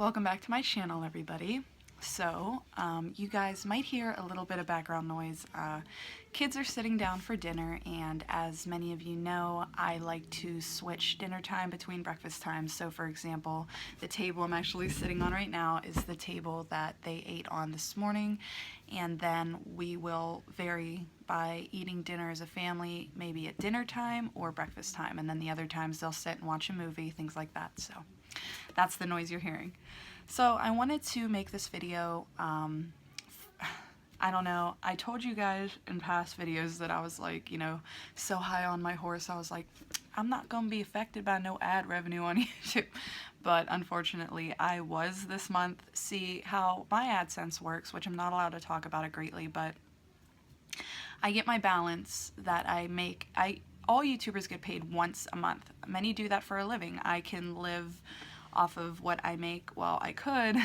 Welcome back to my channel, everybody. So, you guys might hear a little bit of background noise. Kids are sitting down for dinner, and as many of you know, I like to switch dinner time between breakfast times. So, for example, the table I'm actually sitting on right now is the table that they ate on this morning, and then we will vary by eating dinner as a family, maybe at dinner time or breakfast time, and then the other times they'll sit and watch a movie, things like that. So that's the noise you're hearing. So I wanted to make this video, I don't know, I told you guys in past videos that I was like, you know, so high on my horse, I was like, I'm not gonna be affected by no ad revenue on YouTube. But unfortunately, I was this month. See how my AdSense works, which I'm not allowed to talk about it greatly, but I get my balance that I make. All YouTubers get paid once a month. Many do that for a living. I can live off of what I make, well, I could,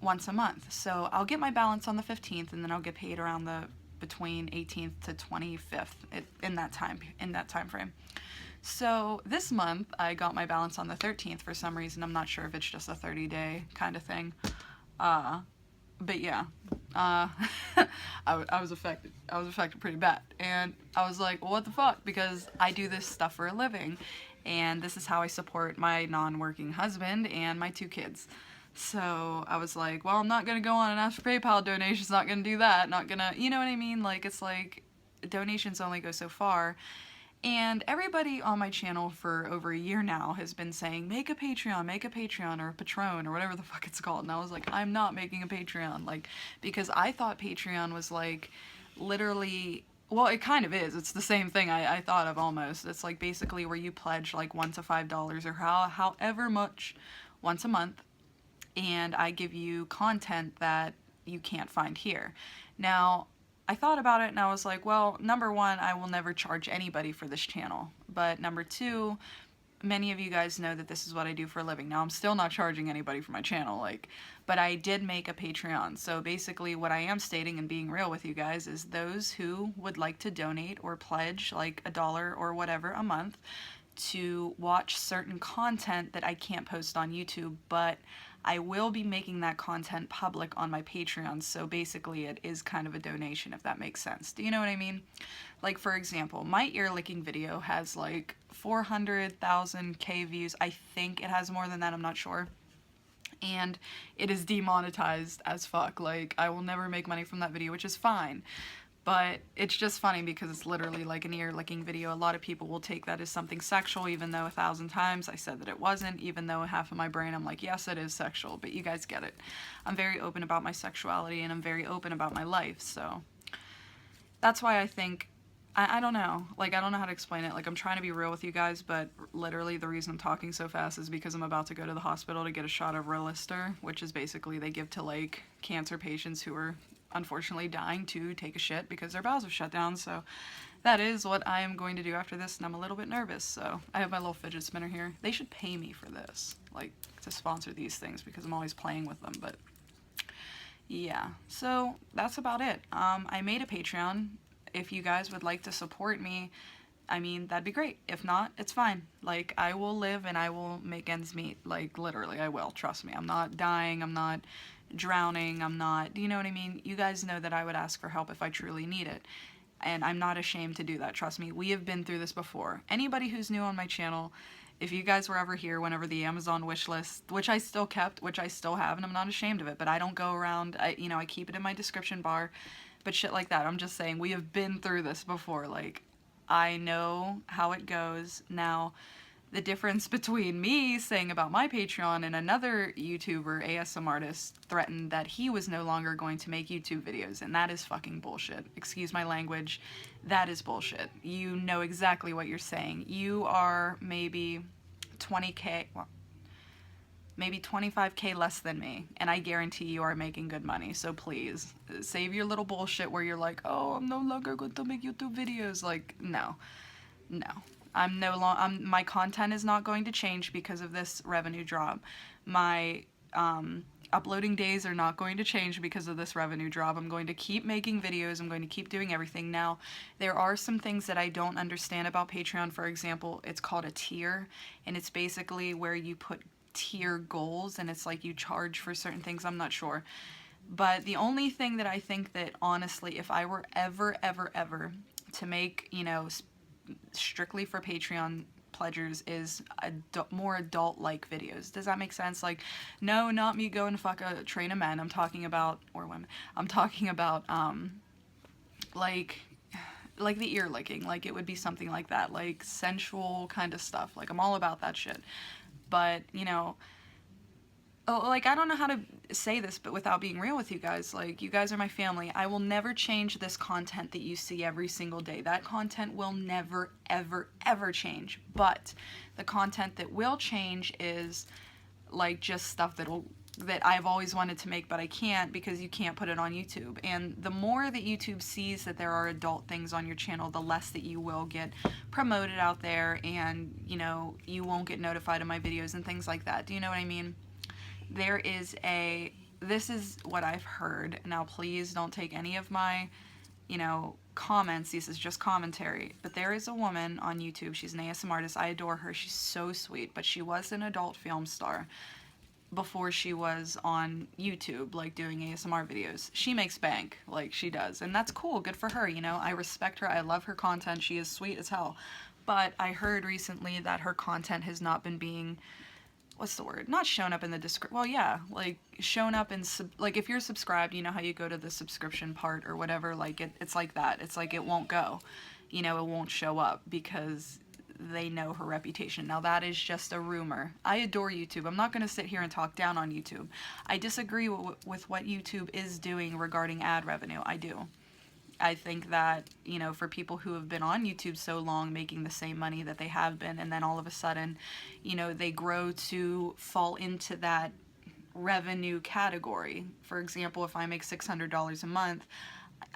once a month. So I'll get my balance on the 15th, and then I'll get paid around between 18th to 25th in that time frame. So this month I got my balance on the 13th for some reason. I'm not sure if it's just a 30-day kind of thing. But yeah, I was affected. I was affected pretty bad. And I was like, well, what the fuck? Because I do this stuff for a living. And this is how I support my non-working husband and my 2 kids. So I was like, well, I'm not going to go on and ask for PayPal donations. Not going to do that. Not going to, you know what I mean? Like, it's like donations only go so far. And everybody on my channel for over a year now has been saying, make a Patreon or a Patron or whatever the fuck it's called. And I was like, I'm not making a Patreon. Like, because I thought Patreon was like literally, well, it kind of is. It's the same thing I thought of almost. It's like basically where you pledge like $1 to $5 or however much once a month. And I give you content that you can't find here. Now, I thought about it and I was like, well, number one, I will never charge anybody for this channel. But number two, many of you guys know that this is what I do for a living. Now, I'm still not charging anybody for my channel, but I did make a Patreon. So basically what I am stating and being real with you guys is those who would like to donate or pledge like $1 or whatever a month to watch certain content that I can't post on YouTube, but I will be making that content public on my Patreon, so basically it is kind of a donation, if that makes sense. Do you know what I mean? Like, for example, my ear licking video has like 400,000 views. I think it has more than that, I'm not sure. And it is demonetized as fuck. Like, I will never make money from that video, which is fine. But it's just funny because it's literally like an ear-licking video. A lot of people will take that as something sexual, even though 1,000 times I said that it wasn't, even though half of my brain I'm like, yes, it is sexual, but you guys get it. I'm very open about my sexuality, and I'm very open about my life, so that's why I think, I don't know, like, I don't know how to explain it. Like, I'm trying to be real with you guys, but literally the reason I'm talking so fast is because I'm about to go to the hospital to get a shot of Relistor, which is basically they give to, like, cancer patients who are unfortunately dying to take a shit because their bowels have shut down. So that is what I am going to do after this, and I'm a little bit nervous. So I have my little fidget spinner here. They should pay me for this, like, to sponsor these things, because I'm always playing with them. But yeah, so that's about it. I made a Patreon. If you guys would like to support me, I mean, that'd be great. If not, it's fine. Like, I will live and I will make ends meet. Like, literally, I will. Trust me. I'm not dying. I'm not drowning. I'm not, do you know what I mean? You guys know that I would ask for help if I truly need it. And I'm not ashamed to do that. Trust me. We have been through this before. Anybody who's new on my channel, if you guys were ever here whenever the Amazon wish list, which I still kept, which I still have, and I'm not ashamed of it, but I don't go around, I keep it in my description bar, but shit like that. I'm just saying, we have been through this before. Like, I know how it goes. Now, the difference between me saying about my Patreon and another YouTuber, ASM artist, threatened that he was no longer going to make YouTube videos, and that is fucking bullshit. Excuse my language. That is bullshit. You know exactly what you're saying. You are maybe 20K, well, maybe 25K less than me, and I guarantee you are making good money. So please, save your little bullshit where you're like, oh, I'm no longer going to make YouTube videos. Like, no. My content is not going to change because of this revenue drop. My uploading days are not going to change because of this revenue drop. I'm going to keep making videos. I'm going to keep doing everything. Now, there are some things that I don't understand about Patreon. For example, it's called a tier, and it's basically where you put tier goals and it's like you charge for certain things. I'm not sure. But the only thing that I think that honestly, if I were ever to make, you know, strictly for Patreon pledgers, is more adult-like videos. Does that make sense? Like, no, not me go and fuck a train of men. I'm talking about, or women. I'm talking about, like the ear licking. Like, it would be something like that. Like, sensual kind of stuff. Like, I'm all about that shit. But, you know, like, I don't know how to say this, but without being real with you guys, like, you guys are my family. I will never change this content that you see every single day. That content will never, ever change. But the content that will change is, like, just stuff that I've always wanted to make, but I can't because you can't put it on YouTube. And the more that YouTube sees that there are adult things on your channel, the less that you will get promoted out there, and, you know, you won't get notified of my videos and things like that. Do you know what I mean? There is this is what I've heard. Now, please don't take any of my, you know, comments. This is just commentary. But there is a woman on YouTube. She's an ASMR artist. I adore her. She's so sweet. But she was an adult film star before she was on YouTube, like, doing ASMR videos. She makes bank, like, she does. And that's cool. Good for her, you know. I respect her. I love her content. She is sweet as hell. But I heard recently that her content has not been being, what's the word? Not shown up in the description. Well, yeah, like, shown up in, like, if you're subscribed, you know how you go to the subscription part or whatever, like, it's like that. It's like it won't go. You know, it won't show up because they know her reputation. Now, that is just a rumor. I adore YouTube. I'm not going to sit here and talk down on YouTube. I disagree with what YouTube is doing regarding ad revenue. I do. I think that, you know, for people who have been on YouTube so long making the same money that they have been, and then all of a sudden, you know, they grow to fall into that revenue category. For example, if I make $600 a month,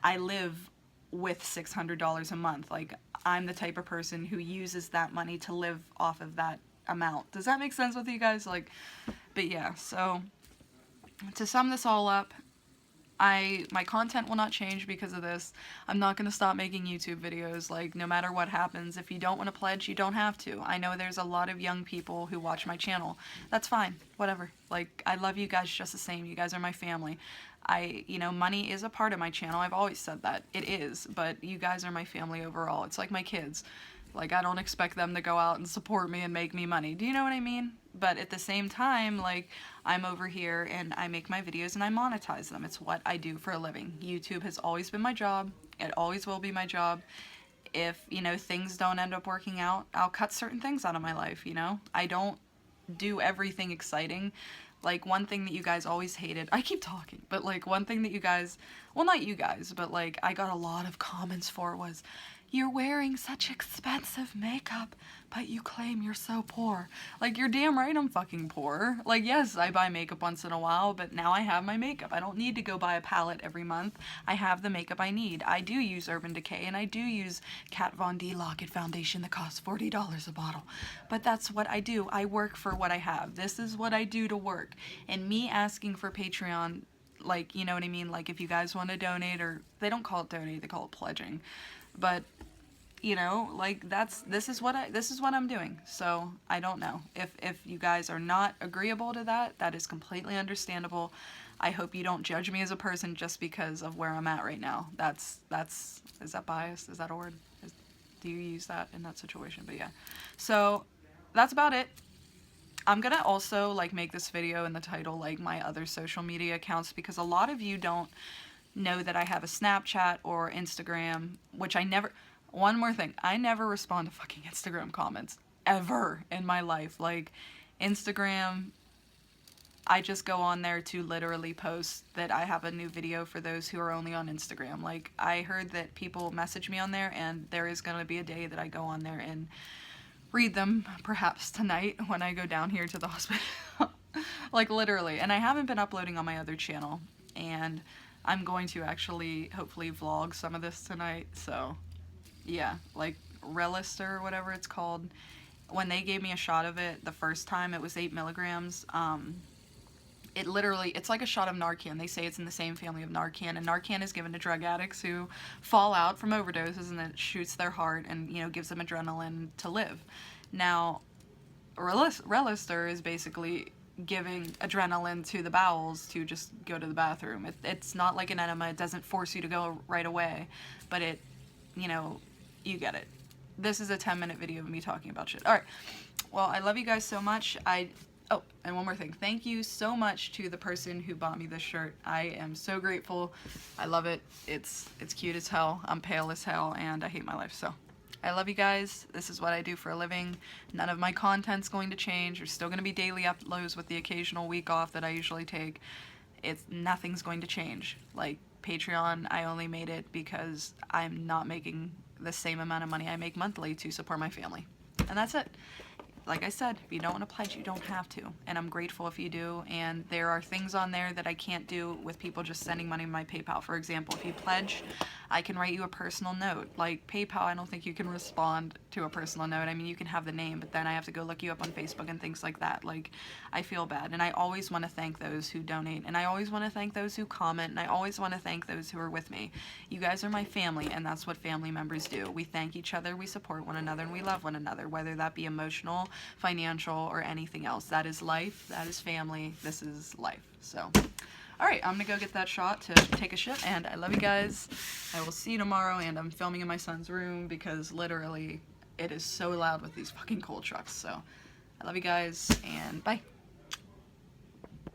I live with $600 a month. Like, I'm the type of person who uses that money to live off of that amount. Does that make sense with you guys? Like, but yeah, so to sum this all up, my content will not change because of this. I'm not going to stop making YouTube videos, like, no matter what happens. If you don't want to pledge, you don't have to. I know there's a lot of young people who watch my channel. That's fine. Whatever. Like, I love you guys just the same. You guys are my family. You know, money is a part of my channel. I've always said that. It is. But you guys are my family overall. It's like my kids. Like, I don't expect them to go out and support me and make me money. Do you know what I mean? But at the same time, like, I'm over here and I make my videos and I monetize them. It's what I do for a living. YouTube has always been my job. It always will be my job. If, you know, things don't end up working out, I'll cut certain things out of my life, you know? I don't do everything exciting. Like, one thing that you guys always hated, I keep talking, but, like, one thing that you guys, well, not you guys, but, like, I got a lot of comments for was, you're wearing such expensive makeup, but you claim you're so poor. Like, you're damn right I'm fucking poor. Like, yes, I buy makeup once in a while, but now I have my makeup. I don't need to go buy a palette every month. I have the makeup I need. I do use Urban Decay, and I do use Kat Von D Lock-It foundation that costs $40 a bottle. But that's what I do. I work for what I have. This is what I do to work. And me asking for Patreon, like, you know what I mean? Like, if you guys want to donate, or they don't call it donate, they call it pledging. But, you know, like, this is what I'm doing. So I don't know if you guys are not agreeable to that. That is completely understandable. I hope you don't judge me as a person just because of where I'm at right now. That's is that biased? Is that a word? Do you use that in that situation? But yeah, so that's about it. I'm gonna also, like, make this video in the title, like, my other social media accounts, because a lot of you don't know that I have a Snapchat or Instagram, which I never, one more thing, I never respond to fucking Instagram comments, ever in my life. Like, Instagram, I just go on there to literally post that I have a new video for those who are only on Instagram. Like, I heard that people message me on there, and there is gonna be a day that I go on there and read them, perhaps tonight when I go down here to the hospital. Like, literally. And I haven't been uploading on my other channel, and I'm going to actually hopefully vlog some of this tonight. So yeah, like, Relister or whatever it's called, when they gave me a shot of it the first time, it was 8 milligrams. It literally, it's like a shot of Narcan. They say it's in the same family of Narcan, and Narcan is given to drug addicts who fall out from overdoses, and it shoots their heart and, you know, gives them adrenaline to live. Now, Relistor is basically giving adrenaline to the bowels to just go to the bathroom. It's not like an enema. It doesn't force you to go right away, but it, you know, you get it. This is a 10-minute video of me talking about shit. Alright, well, I love you guys so much. Oh, and one more thing. Thank you so much to the person who bought me this shirt. I am so grateful. I love it. It's cute as hell. I'm pale as hell, and I hate my life, so... I love you guys. This is what I do for a living. None of my content's going to change. There's still going to be daily uploads with the occasional week off that I usually take. Nothing's going to change. Like, Patreon, I only made it because I'm not making the same amount of money I make monthly to support my family. And that's it. Like I said, if you don't want to pledge, you don't have to. And I'm grateful if you do. And there are things on there that I can't do with people just sending money to my PayPal. For example, if you pledge, I can write you a personal note. Like PayPal, I don't think you can respond to a personal note. I mean, you can have the name, but then I have to go look you up on Facebook and things like that. Like, I feel bad. And I always want to thank those who donate. And I always want to thank those who comment. And I always want to thank those who are with me. You guys are my family, and that's what family members do. We thank each other, we support one another, and we love one another, whether that be emotional, financial, or anything else. That is life. That is family. This is life. So, alright, I'm gonna go get that shot to take a shit, and I love you guys. I will see you tomorrow, and I'm filming in my son's room because literally it is so loud with these fucking coal trucks. So, I love you guys, and bye.